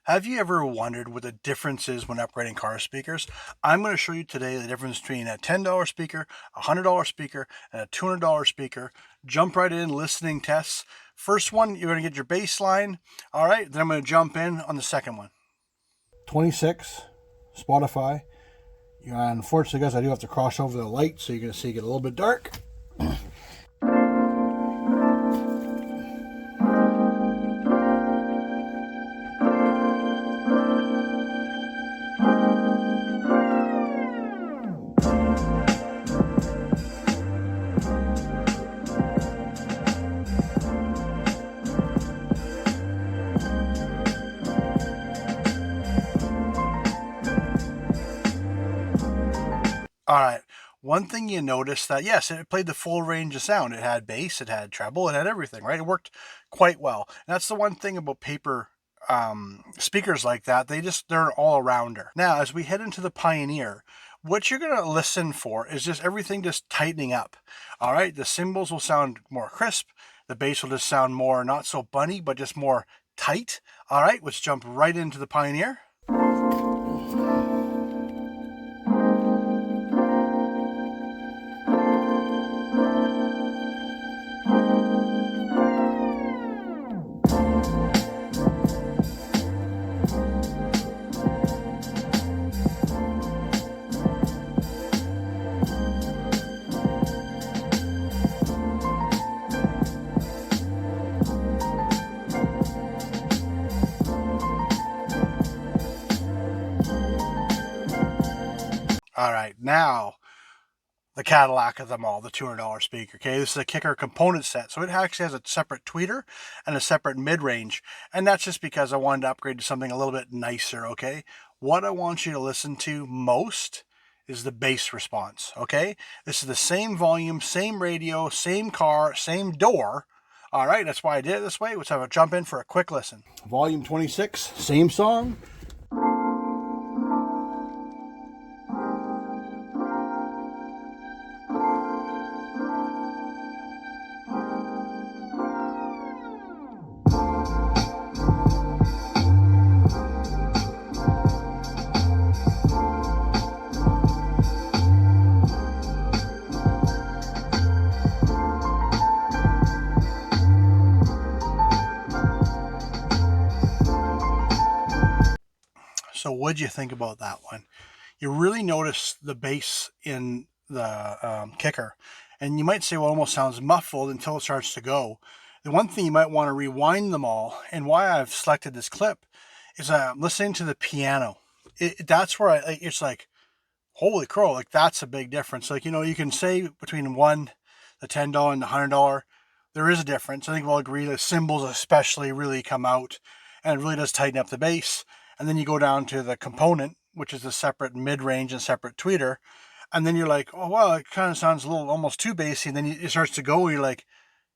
Have you ever wondered what the difference is when upgrading car speakers? I'm going to show you today the difference between a $10 speaker, a $100 speaker, and a $200 speaker. Jump right in, listening tests. First one, you're going to get your bass line. All right, then I'm going to jump in on the second one. 26, Spotify. Unfortunately, guys, I do have to cross over the light, so you're going to see it get a little bit dark. All right. One thing you notice that, yes, it played the full range of sound. It had bass, it had treble, it had everything, right? It worked quite well. And that's the one thing about paper speakers like that. They're an all-arounder. Now, as we head into the Pioneer, what you're going to listen for is just everything just tightening up. All right. The cymbals will sound more crisp. The bass will just sound more, not so bunny, but just more tight. All right. Let's jump right into the Pioneer. All right, now the Cadillac of them all, the $200 speaker. Okay, this is a kicker component set, so it actually has a separate tweeter and a separate mid-range, and that's just because I wanted to upgrade to something a little bit nicer. Okay, what I want you to listen to most is the bass response. Okay, this is the same volume, same radio, same car, same door. All right, that's why I did it this way. Let's have a jump in for a quick listen. Volume 26, same song. So what'd you think about that one? You really notice the bass in the kicker. And you might say, well, it almost sounds muffled until it starts to go. The one thing you might want to rewind them all, and why I've selected this clip, is listening to the piano. That's where it's like, holy crow, like that's a big difference. Like, you can say between the $10 and the $100, there is a difference. I think we'll agree the cymbals especially really come out, and it really does tighten up the bass. And then you go down to the component, which is a separate mid-range and separate tweeter. And then you're like, oh, well, it kind of sounds a little almost too bassy. And then it starts to go, you're like,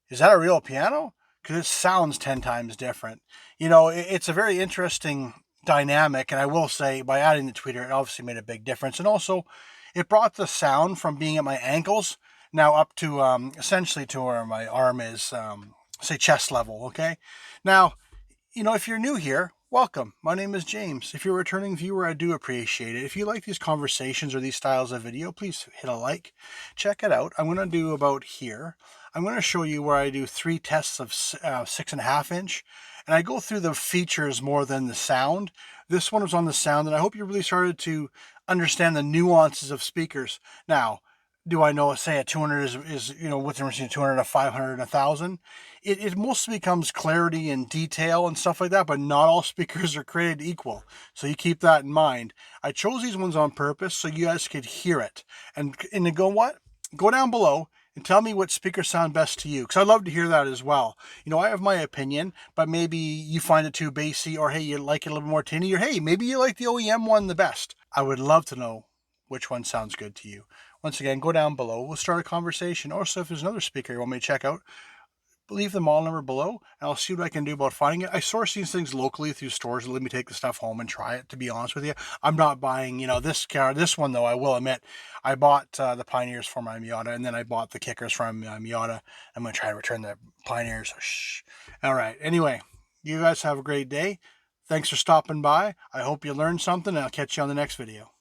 is that a real piano? Because it sounds 10 times different. It's a very interesting dynamic. And I will say, by adding the tweeter, it obviously made a big difference. And also, it brought the sound from being at my ankles now up to essentially to where my arm is, say, chest level, okay? Now, if you're new here, welcome. My name is James. If you're a returning viewer, I do appreciate it. If you like these conversations or these styles of video, please hit a like. Check it out. I'm going to do about here. I'm going to show you where I do 3 tests of 6.5 inch. And I go through the features more than the sound. This one was on the sound, and I hope you really started to understand the nuances of speakers. Now, do I know, say, a 200 is what's the difference between 200, a 500, and 1,000? It mostly becomes clarity and detail and stuff like that, but not all speakers are created equal. So you keep that in mind. I chose these ones on purpose so you guys could hear it. And to go what? Go down below and tell me what speakers sound best to you, because I'd love to hear that as well. I have my opinion, but maybe you find it too bassy, or hey, you like it a little more tinny, or hey, maybe you like the OEM one the best. I would love to know which one sounds good to you. Once again, go down below. We'll start a conversation. Also, if there's another speaker you want me to check out, leave the model number below, and I'll see what I can do about finding it. I source these things locally through stores that let me take the stuff home and try it, to be honest with you. I'm not buying, this car. This one, though, I will admit, I bought the Pioneers for my Miata, and then I bought the kickers from Miata. I'm going to try to return the Pioneers. Shh. All right. Anyway, you guys have a great day. Thanks for stopping by. I hope you learned something, and I'll catch you on the next video.